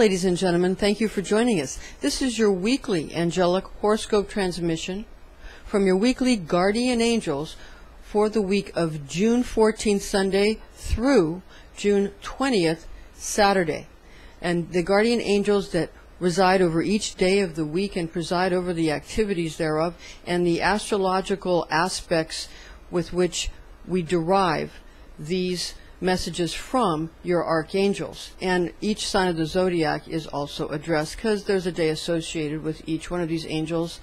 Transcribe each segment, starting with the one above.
ladies and gentlemen. Thank you for joining us. This is your weekly angelic horoscope transmission from your weekly guardian angels for the week of June 14th, Sunday, through June 20th, Saturday. And the guardian angels that reside over each day of the week and preside over the activities thereof, and the astrological aspects with which we derive these messages from your archangels. And each sign of the zodiac is also addressed because there's a day associated with each one of these angels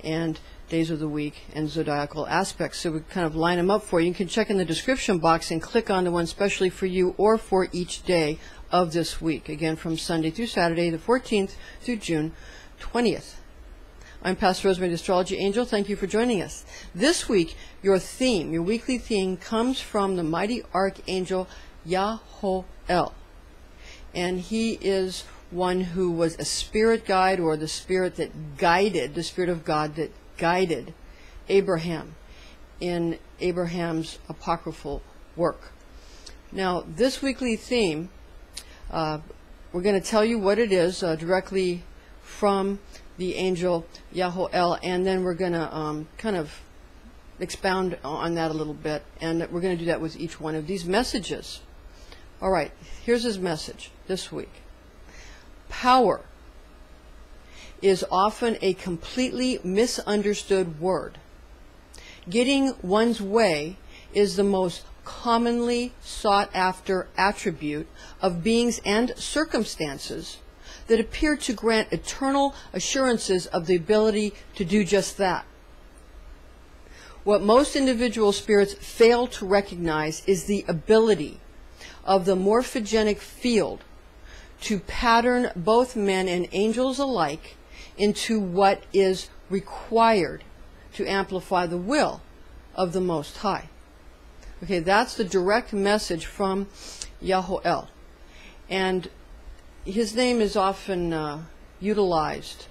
and days of the week and zodiacal aspects. So we kind of line them up for you. You can check in the description box and click on the one specially for you or for each day of this week. Again, from Sunday through Saturday, the 14th through June 20th. I'm Pastor Rosemary, the Astrology Angel. Thank you for joining us. This week, your theme, your weekly theme, comes from the mighty Archangel Yahoel. And he is one who was a spirit guide, or the spirit that guided, the spirit of God that guided Abraham in Abraham's apocryphal work. Now, this weekly theme, we're going to tell you what it is directly from the angel Yahoel, and then we're going to kind of expound on that a little bit, and we're going to do that with each one of these messages. All right, here's his message this week. Power is often a completely misunderstood word. Getting one's way is the most commonly sought after attribute of beings and circumstances that appear to grant eternal assurances of the ability to do just that. What most individual spirits fail to recognize is the ability of the morphogenic field to pattern both men and angels alike into what is required to amplify the will of the Most High. Okay, that's the direct message from Yahoel. And his name is often utilized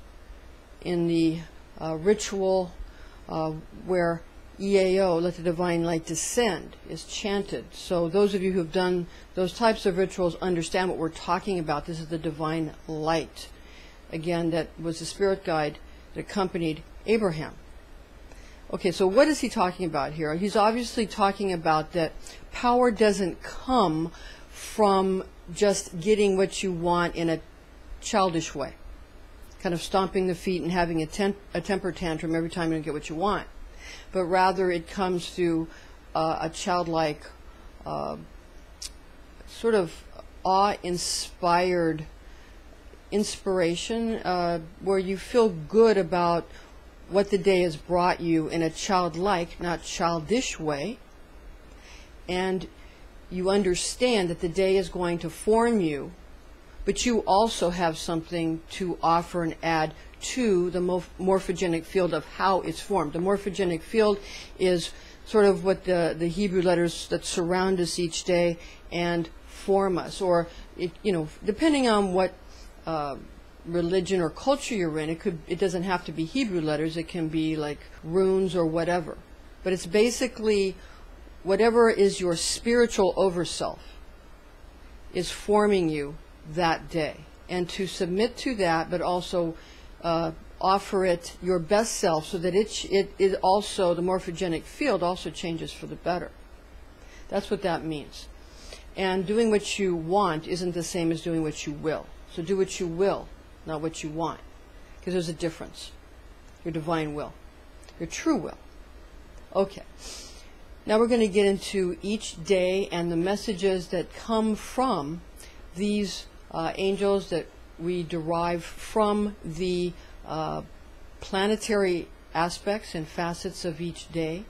in the ritual where EAO, let the divine light descend, is chanted. So those of you who have done those types of rituals understand what we're talking about. This is the divine light. Again, that was the spirit guide that accompanied Abraham. Okay, so what is he talking about here? He's obviously talking about that power doesn't come from just getting what you want in a childish way, kind of stomping the feet and having a temper tantrum every time you don't get what you want, but rather it comes through a childlike, sort of awe-inspired inspiration where you feel good about what the day has brought you in a childlike, not childish way, and you understand that the day is going to form you, but you also have something to offer and add to the morphogenic field of how it's formed. The morphogenic field is sort of what the Hebrew letters that surround us each day and form us, or depending on what religion or culture you're in, it doesn't have to be Hebrew letters. It can be like runes or whatever. But it's basically whatever is your spiritual overself is forming you that day. And to submit to that, but also offer it your best self so that it also, the morphogenic field also changes for the better. That's what that means. And doing what you want isn't the same as doing what you will. So do what you will, not what you want, because there's a difference. Your divine will, your true will. Okay. Now we're going to get into each day and the messages that come from these angels that we derive from the planetary aspects and facets of each day.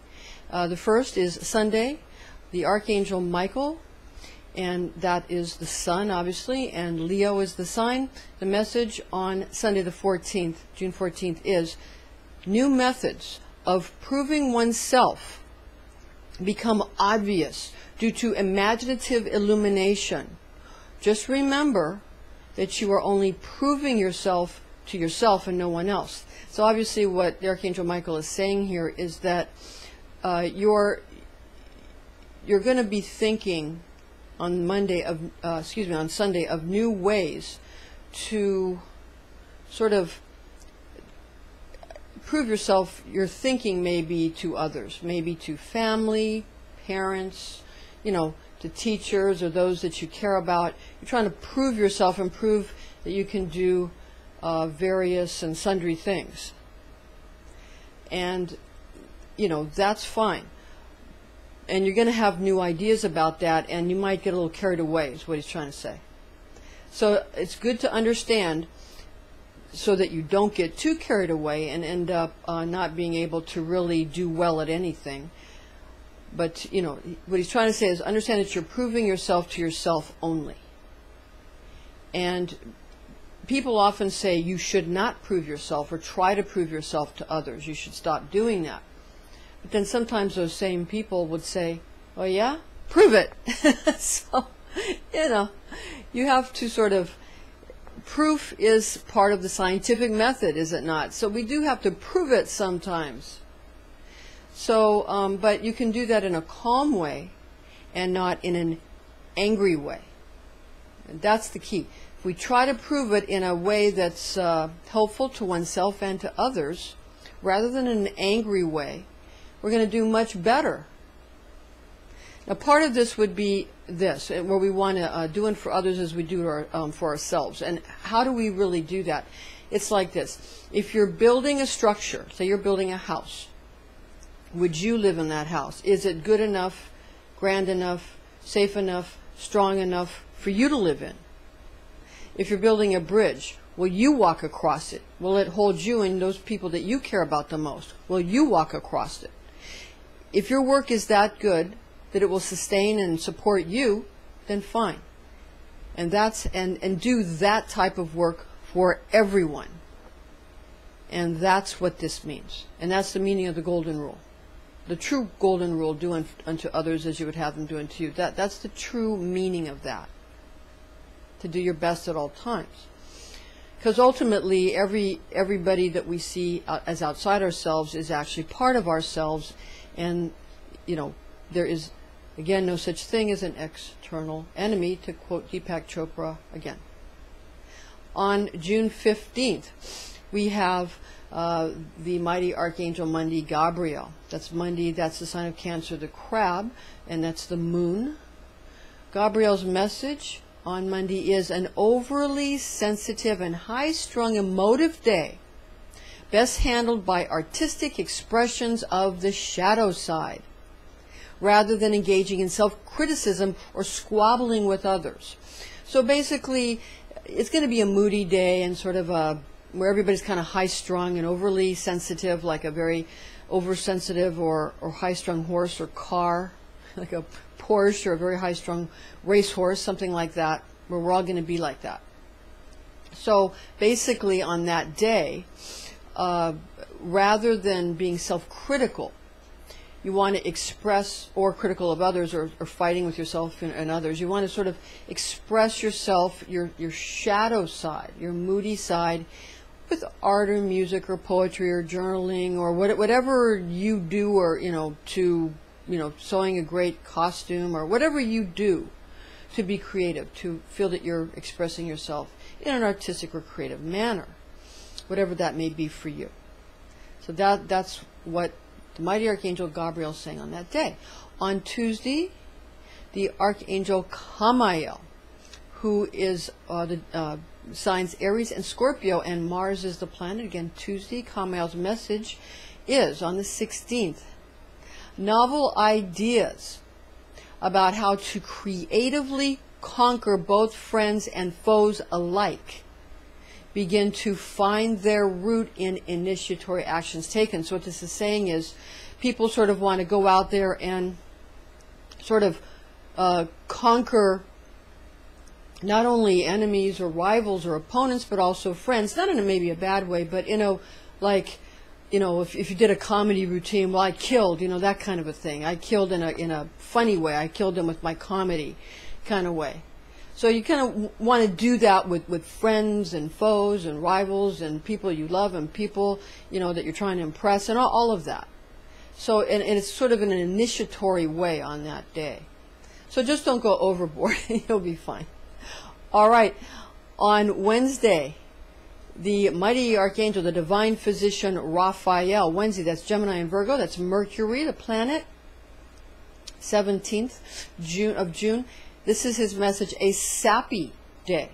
The first is Sunday, the Archangel Michael, and that is the sun, obviously, and Leo is the sign. The message on Sunday the 14th, June 14th, is new methods of proving oneself become obvious due to imaginative illumination. Just remember that you are only proving yourself to yourself and no one else. So obviously what the Archangel Michael is saying here is that you're going to be thinking on Sunday of new ways to sort of prove yourself, your thinking maybe to others, maybe to family, parents, you know, to teachers or those that you care about. You're trying to prove yourself and prove that you can do various and sundry things. And, you know, that's fine. And you're going to have new ideas about that, and you might get a little carried away, is what he's trying to say. So it's good to understand so that you don't get too carried away and end up not being able to really do well at anything. But, you know, what he's trying to say is understand that you're proving yourself to yourself only. And people often say you should not prove yourself or try to prove yourself to others. You should stop doing that. But then sometimes those same people would say, oh yeah? Prove it. So, you know, you have to sort of, proof is part of the scientific method, is it not? So we do have to prove it sometimes. So, but you can do that in a calm way and not in an angry way. And that's the key. If we try to prove it in a way that's helpful to oneself and to others, rather than in an angry way, we're going to do much better. Now, part of this would be this, where we want to do it for others as we do for ourselves. And how do we really do that? It's like this. If you're building a structure, say you're building a house, would you live in that house? Is it good enough, grand enough, safe enough, strong enough for you to live in? If you're building a bridge, will you walk across it? Will it hold you and those people that you care about the most? Will you walk across it? If your work is that good that it will sustain and support you, then fine. And that's and do that type of work for everyone. And that's what this means. And that's the meaning of the golden rule. The true golden rule, do unto others as you would have them do unto you. That's the true meaning of that. To do your best at all times. Because ultimately, everybody that we see as outside ourselves is actually part of ourselves. And, you know, there is, again, no such thing as an external enemy, to quote Deepak Chopra again. On June 15th, we have the mighty Archangel Monday Gabriel. That's Monday, that's the sign of Cancer, the crab, and that's the moon. Gabriel's message on Monday is an overly sensitive and high-strung emotive day, best handled by artistic expressions of the shadow side, rather than engaging in self-criticism or squabbling with others. So basically, it's going to be a moody day and sort of where everybody's kind of high-strung and overly sensitive, like a very oversensitive or high-strung horse or car, like a Porsche or a very high-strung racehorse, something like that, where we're all going to be like that. So basically on that day, rather than being self-critical, you want to express, or critical of others, or fighting with yourself and others, you want to sort of express yourself, your shadow side, your moody side, with art or music or poetry or journaling or whatever you do, or, you know, to, you know, sewing a great costume or whatever you do to be creative, to feel that you're expressing yourself in an artistic or creative manner, whatever that may be for you. So that's what the mighty Archangel Gabriel is saying on that day. On Tuesday, the Archangel Camael, who is the signs Aries and Scorpio, and Mars is the planet. Again, Tuesday, Camael's message is on the 16th. Novel ideas about how to creatively conquer both friends and foes alike begin to find their root in initiatory actions taken. So what this is saying is people sort of want to go out there and sort of conquer not only enemies or rivals or opponents, but also friends, not in a maybe a bad way, but, you know, like, you know, if you did a comedy routine, well, I killed, you know, that kind of a thing. I killed in a funny way. I killed them with my comedy kind of way. So you kind of want to do that with friends and foes and rivals and people you love and people, you know, that you're trying to impress, and all of that. So, and it's sort of in an initiatory way on that day. So just don't go overboard. You'll be fine. All right. On Wednesday, the mighty archangel, the divine physician Raphael, Wednesday, that's Gemini and Virgo, that's Mercury, the planet, 17th of June. This is his message, a sappy day,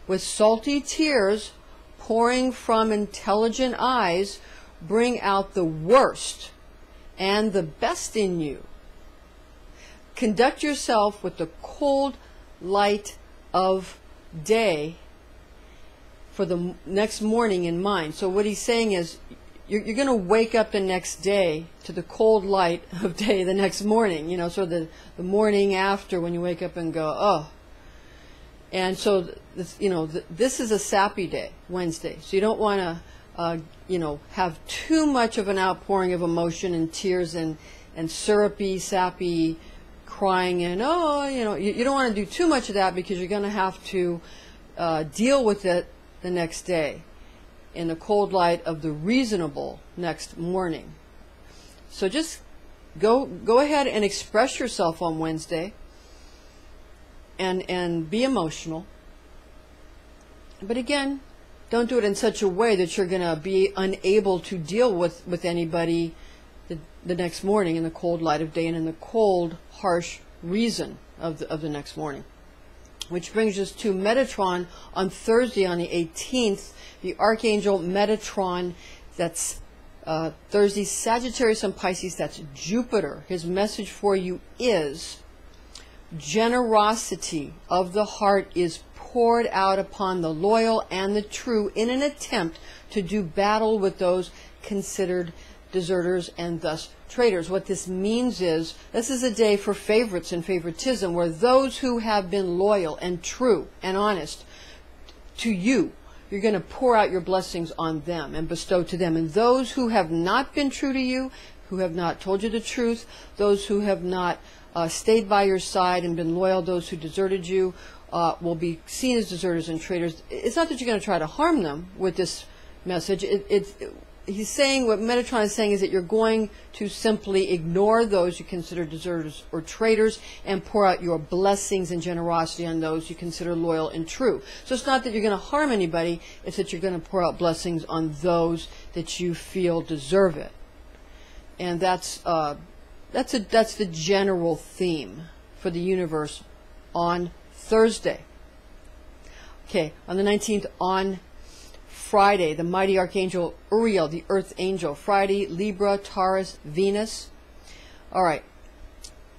with salty tears pouring from intelligent eyes, bring out the worst and the best in you. Conduct yourself with the cold light of day for the next morning in mind. So what he's saying is you're going to wake up the next day to the cold light of day the next morning, you know, so the morning after when you wake up and go, oh. And so, this, you know, this is a sappy day, Wednesday. So you don't want to, you know, have too much of an outpouring of emotion and tears and syrupy, sappy crying and, oh, you know, you don't want to do too much of that because you're going to have to deal with it the next day in the cold light of the reasonable next morning. So just go ahead and express yourself on Wednesday and be emotional. But again, don't do it in such a way that you're going to be unable to deal with anybody the next morning in the cold light of day and in the cold, harsh reason of the next morning. Which brings us to Metatron on Thursday, on the 18th, the Archangel Metatron, that's Thursday, Sagittarius and Pisces, that's Jupiter. His message for you is generosity of the heart is poured out upon the loyal and the true in an attempt to do battle with those considered deserters and thus traitors. What this means is this is a day for favorites and favoritism, where those who have been loyal and true and honest to you, you're going to pour out your blessings on them and bestow to them. And those who have not been true to you, who have not told you the truth, those who have not stayed by your side and been loyal, those who deserted you, will be seen as deserters and traitors. It's not that you're going to try to harm them with this message. He's saying, what Metatron is saying is that you're going to simply ignore those you consider deserters or traitors and pour out your blessings and generosity on those you consider loyal and true. So it's not that you're going to harm anybody, it's that you're going to pour out blessings on those that you feel deserve it. And that's the general theme for the universe on Thursday. Okay, on the 19th, on Friday, the mighty Archangel Uriel, the Earth Angel. Friday, Libra, Taurus, Venus. All right,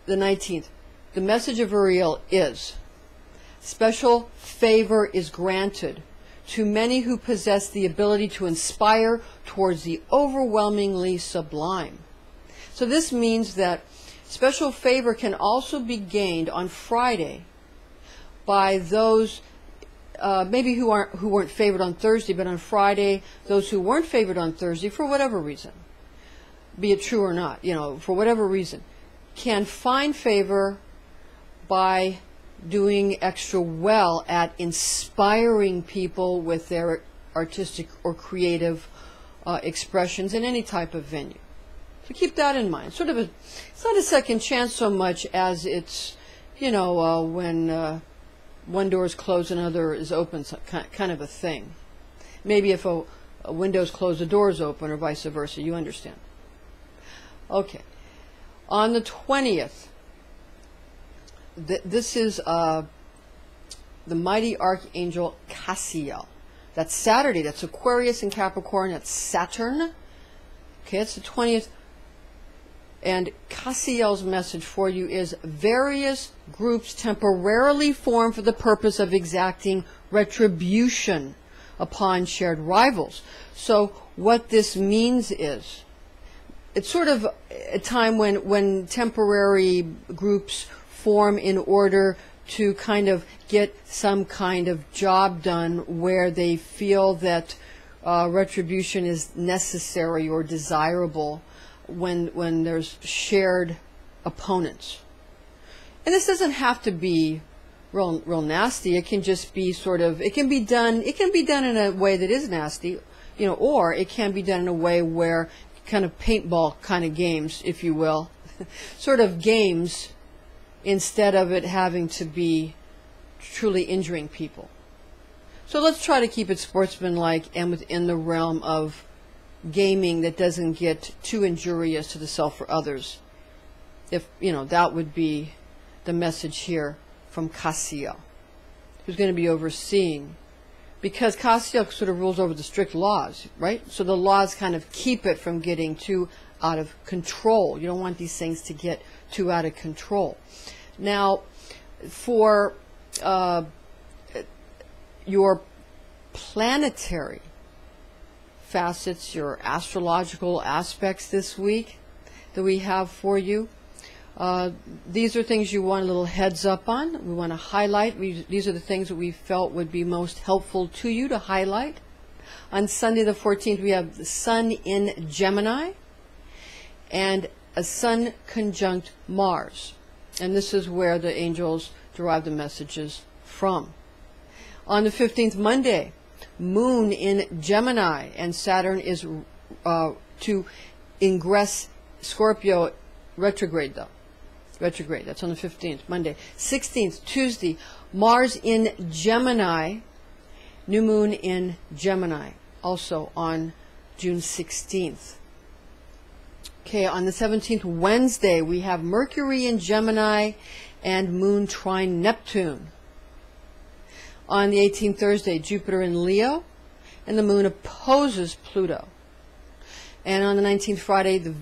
the 19th. The message of Uriel is, special favor is granted to many who possess the ability to inspire towards the overwhelmingly sublime. So this means that special favor can also be gained on Friday by those maybe who weren't favored on Thursday, but on Friday, those who weren't favored on Thursday for whatever reason, be it true or not, you know, for whatever reason, can find favor by doing extra well at inspiring people with their artistic or creative expressions in any type of venue. So keep that in mind. Sort of it's not a second chance so much as it's, you know, when one door is closed and another is open, kind of a thing. Maybe if a window is closed, the door is open, or vice versa. You understand. Okay. On the 20th, this is the mighty Archangel Cassiel. That's Saturday. That's Aquarius and Capricorn. That's Saturn. Okay, it's the 20th. And Cassiel's message for you is various groups temporarily form for the purpose of exacting retribution upon shared rivals. So what this means is, it's sort of a time when temporary groups form in order to kind of get some kind of job done where they feel that retribution is necessary or desirable when there's shared opponents. And this doesn't have to be real nasty. It can just be sort of, it can be done in a way that is nasty, you know, or it can be done in a way where kind of paintball kind of games, if you will, sort of games, instead of it having to be truly injuring people. So let's try to keep it sportsmanlike and within the realm of gaming that doesn't get too injurious to the self or others. If, that would be the message here from Cassiel, who's going to be overseeing. Because Cassiel sort of rules over the strict laws, right? So the laws kind of keep it from getting too out of control. You don't want these things to get too out of control. Now, for your planetary facets, your astrological aspects this week that we have for you, these are things you want a little heads up on. We want to highlight. These are the things that we felt would be most helpful to you to highlight. On Sunday the 14th, we have the Sun in Gemini and a Sun conjunct Mars. And this is where the angels derive the messages from. On the 15th, Monday, Moon in Gemini, and Saturn is to ingress Scorpio retrograde, though. Retrograde, that's on the 15th, Monday. 16th, Tuesday, Mars in Gemini, new moon in Gemini, also on June 16th. Okay, on the 17th, Wednesday, we have Mercury in Gemini and moon trine Neptune. On the 18th, Thursday, Jupiter in Leo, and the moon opposes Pluto. And on the 19th, Friday, the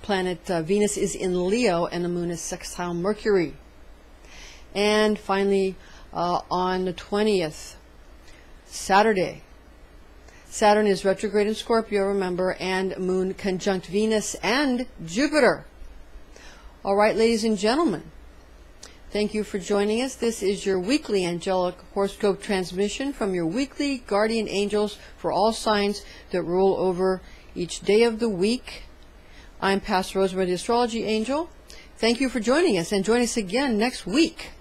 planet Venus is in Leo, and the moon is sextile Mercury. And finally, on the 20th, Saturday, Saturn is retrograde in Scorpio, remember, and moon conjunct Venus and Jupiter. All right, ladies and gentlemen, thank you for joining us. This is your weekly angelic horoscope transmission from your weekly guardian angels for all signs that rule over each day of the week. I'm Pastor Rosemary, the Astrology Angel. Thank you for joining us, and join us again next week.